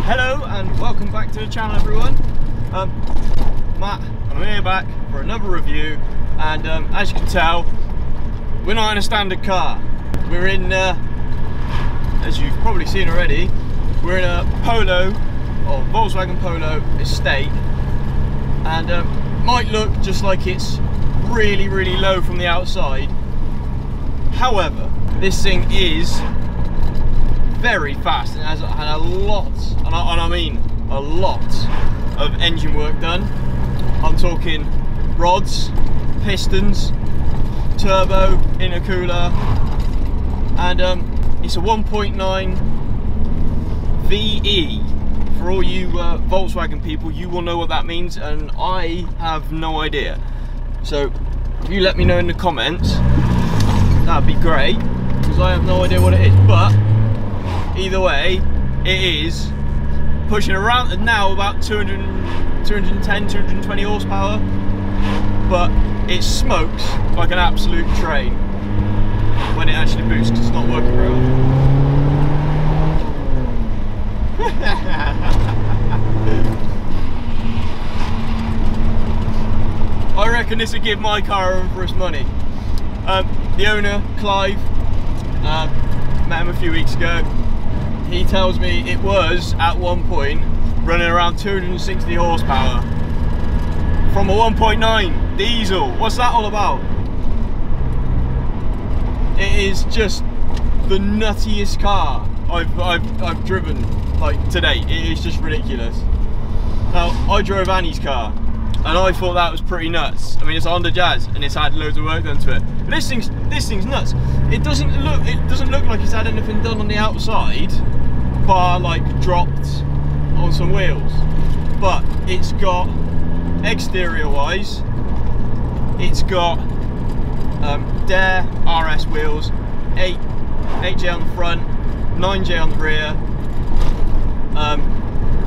Hello and welcome back to the channel, everyone. Matt, and I'm here back for another review, and as you can tell, we're not in a standard car. We're in, as you've probably seen already, we're in a Polo, or Volkswagen Polo estate, and might look just like it's really low from the outside. However, this thing is very fast and has had a lot, and I mean a lot, of engine work done. I'm talking rods, pistons, turbo, intercooler, and it's a 1.9 VE. For all you Volkswagen people, you will know what that means, and I have no idea. So if you let me know in the comments, that'd be great, because I have no idea what it is. But either way, it is pushing around now about 210, 220 horsepower, but it smokes like an absolute train when it actually boosts, because it's not working very well. I reckon this would give my car a run for its money. The owner, Clive, met him a few weeks ago. He tells me it was, at one point, running around 260 horsepower from a 1.9 diesel. What's that all about? It is just the nuttiest car I've driven, like, to date. It is just ridiculous. Now, I drove Annie's car, and I thought that was pretty nuts. I mean, it's a Honda Jazz, and it's had loads of work done to it. But this thing's nuts. It doesn't look like it's had anything done on the outside, bar like dropped on some wheels. But it's got, exterior wise, it's got Dare RS wheels, 8J on the front, 9J on the rear.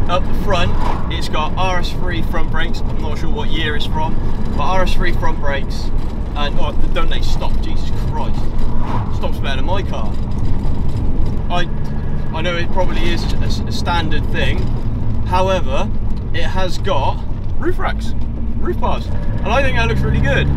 Up the front, it's got RS3 front brakes. I'm not sure what year it's from, but RS3 front brakes. And oh, don't they stop? Jesus Christ! Stops better than my car. I know it probably is a standard thing. However, it has got roof racks, roof bars, and I think that looks really good.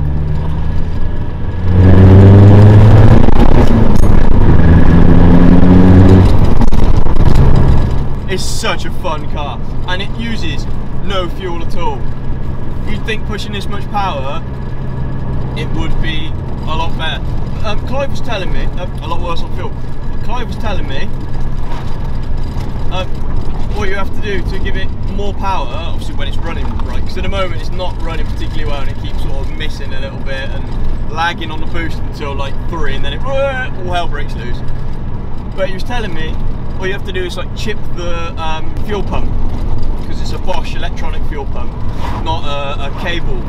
It's such a fun car, and it uses no fuel at all. You'd think pushing this much power, it would be a lot better. Clive was telling me, a lot worse on fuel, but Clive was telling me what you have to do to give it more power, obviously when it's running right, because at the moment it's not running particularly well, and it keeps sort of missing a little bit and lagging on the boost until like 3, and then it all hell breaks loose. But he was telling me all you have to do is like chip the fuel pump, because it's a Bosch electronic fuel pump, not a cable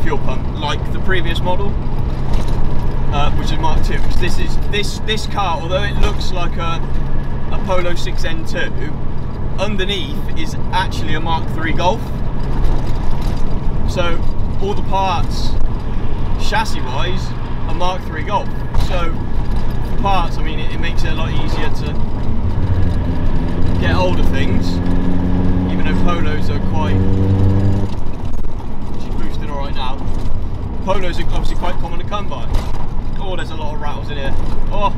fuel pump like the previous model, which is Mark II. Because this car, although it looks like a Polo 6N2, underneath is actually a Mark III Golf. So all the parts, chassis wise, are Mark III Golf. So for parts, I mean, it makes it a lot easier to get hold of things, even though Polos are quite, she's boosting alright now. Polos are obviously quite common to come by. Oh, there's a lot of rattles in here. Oh,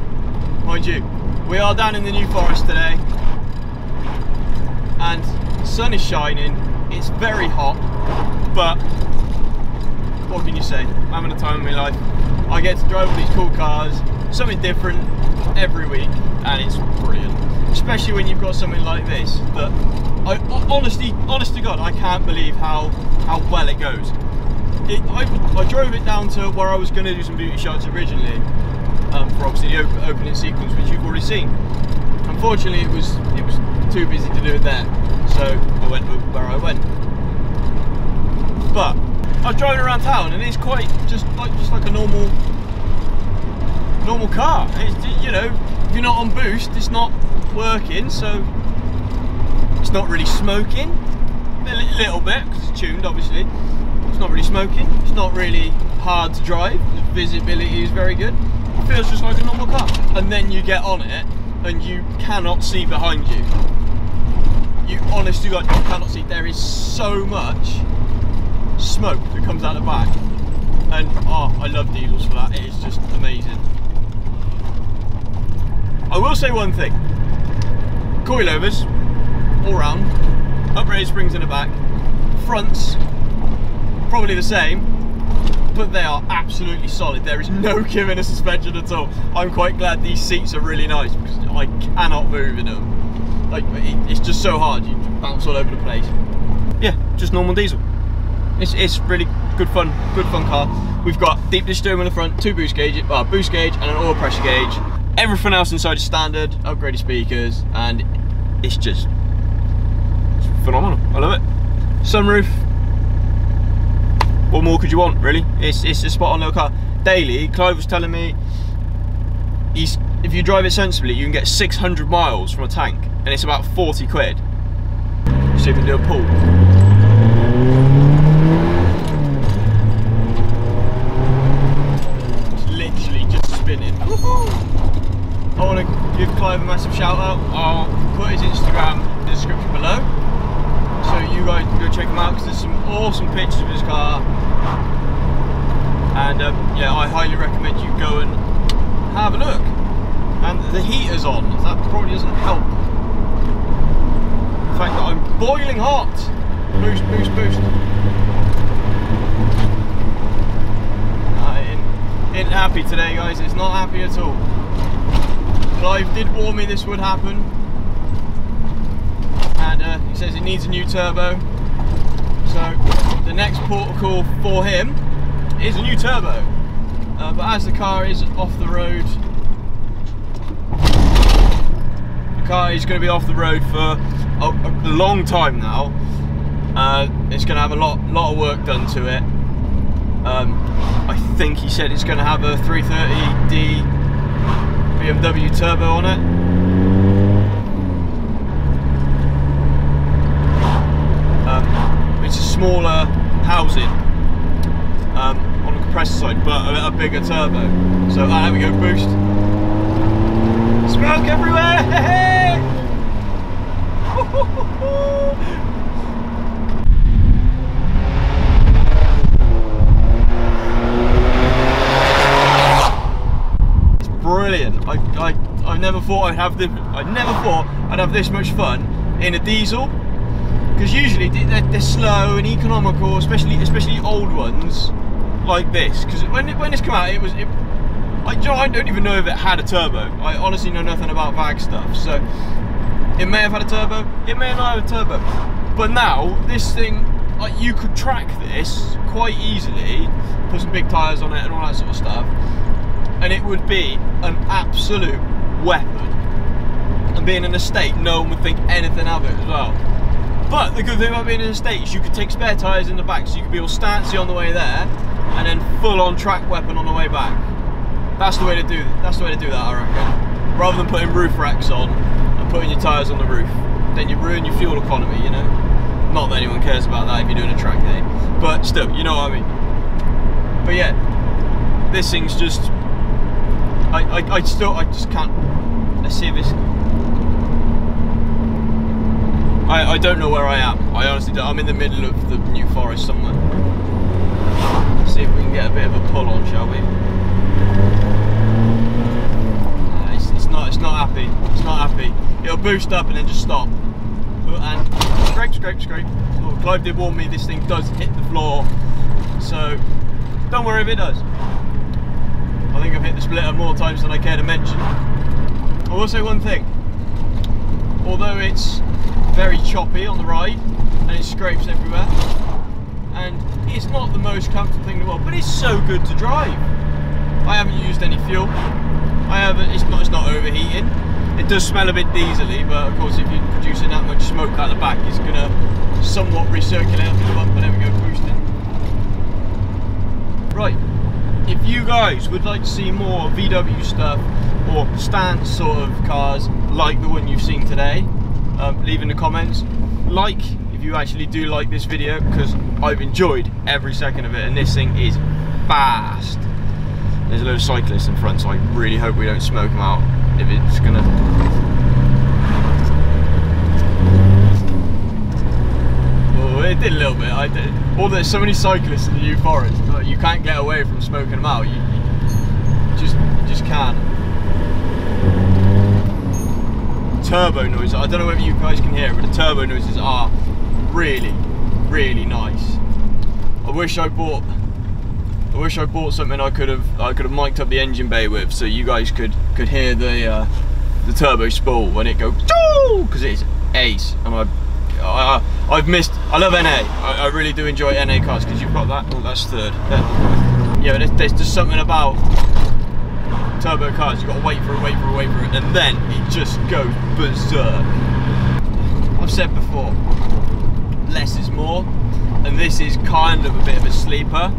mind you, we are down in the New Forest today, and the sun is shining. It's very hot, but what can you say? I'm having the time of my life. I get to drive all these cool cars, something different every week, and it's brilliant. Especially when you've got something like this that honest to God, I can't believe how well it goes. I drove it down to where I was going to do some beauty shots originally, for obviously the opening sequence, which you've already seen. Unfortunately, it was too busy to do it there, so I went where I went. But I was driving around town, and it's quite just like a normal car. It's, you know, if you're not on boost, it's not working, so it's not really smoking. A little bit because it's tuned, obviously. It's not really smoking. It's not really hard to drive. The visibility is very good. It feels just like a normal car. And then you get on it, and you cannot see behind you. You, honest to God, you cannot see. There is so much smoke that comes out the back, and oh, I love diesels for that. It is just amazing. I will say one thing: coilovers all round, uprated springs in the back, fronts probably the same, but they are absolutely solid. There is no give in a suspension at all. I'm quite glad these seats are really nice because I cannot move in them. Like, it's just so hard, you bounce all over the place. Yeah, just normal diesel. It's really good fun car. We've got deep dish steering on the front, 2 boost gauge and an oil pressure gauge. Everything else inside is standard, upgraded speakers, and it's just phenomenal. I love it. Sunroof. What more could you want, really? It's a spot on little car. Daily, Clive was telling me, if you drive it sensibly, you can get 600 miles from a tank, and it's about 40 quid. See if we can do a pull. It's literally just spinning. I want to give Clive a massive shout out. I'll put his Instagram in the description below, so you guys can go check him out, because there's some awesome pictures of his car. And yeah, I highly recommend you go and have a look. And the heater's on, that probably doesn't help. The fact that I'm boiling hot. Boost, boost, boost. Ain't happy today, guys. It's not happy at all. Clive did warn me this would happen, and he says it needs a new turbo. So the next port of call for him is a new turbo. But as the car is off the road, the car is going to be off the road for a long time now. It's going to have a lot of work done to it. I think he said it's going to have a 330D BMW turbo on it. It's a smaller housing on the compressor side, but a bigger turbo. So there we go, boost. Smoke everywhere! Hey! Brilliant. I never thought I'd have this much fun in a diesel, because usually they're slow and economical, especially old ones like this. Because when this came out, I don't even know if it had a turbo. I honestly know nothing about VAG stuff, so it may have had a turbo, it may not have a turbo. But now this thing, like, you could track this quite easily, put some big tyres on it and all that sort of stuff, and it would be an absolute weapon. And being in a state, no one would think anything of it as well. But the good thing about being in a state is you could take spare tyres in the back, so you could be all stancy on the way there, and then full on track weapon on the way back. That's the way to do that. That's the way to do that, I reckon. Rather than putting roof racks on and putting your tyres on the roof, then you ruin your fuel economy, you know. Not that anyone cares about that if you're doing a track day, but still, you know what I mean. But yeah, this thing's just. I just can't. Let's see if it's. I don't know where I am. I honestly don't. I'm in the middle of the New Forest somewhere. Let's see if we can get a bit of a pull on, shall we? It's not happy. It's not happy. It'll boost up and then just stop. And scrape, scrape, scrape. Well, Clive did warn me this thing does hit the floor, so don't worry if it does. I think I've hit the splitter more times than I care to mention. I will say one thing. Although it's very choppy on the ride, and it scrapes everywhere. And it's not the most comfortable thing in the world, but it's so good to drive. I haven't used any fuel. It's not overheating. It does smell a bit diesely, but of course if you're producing that much smoke out the back, it's gonna somewhat recirculate up the bump and then we go boosting. Right, if you guys would like to see more VW stuff or stance sort of cars like the one you've seen today, leave in the comments. Like if you actually do like this video, because I've enjoyed every second of it, and this thing is fast. There's a load of cyclists in front, so I really hope we don't smoke them out if it's gonna... Oh, it did a little bit, I did. Although there's so many cyclists in the New Forest, like, you can't get away from smoking them out, you just can't. Turbo noise, I don't know whether you guys can hear it, but the turbo noises are really, really nice. I wish I bought something I could have mic'd up the engine bay with, so you guys could hear the turbo spool when it goes, because it's ace. And I've missed. I love NA. I really do enjoy NA cars, because you've got that. Oh, that's third. Yeah, there's just something about turbo cars. You've got to wait for it, and then it just goes berserk. I've said before, less is more, and this is kind of a bit of a sleeper.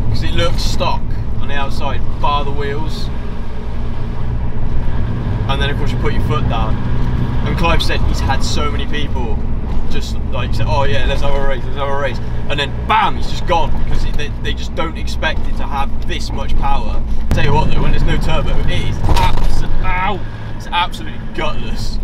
Because it looks stock on the outside, bar the wheels, and then of course you put your foot down. And Clive said he's had so many people just like say, oh yeah, let's have a race, and then bam, he's just gone, because they just don't expect it to have this much power. Tell you what though, when there's no turbo, it is it's absolutely gutless.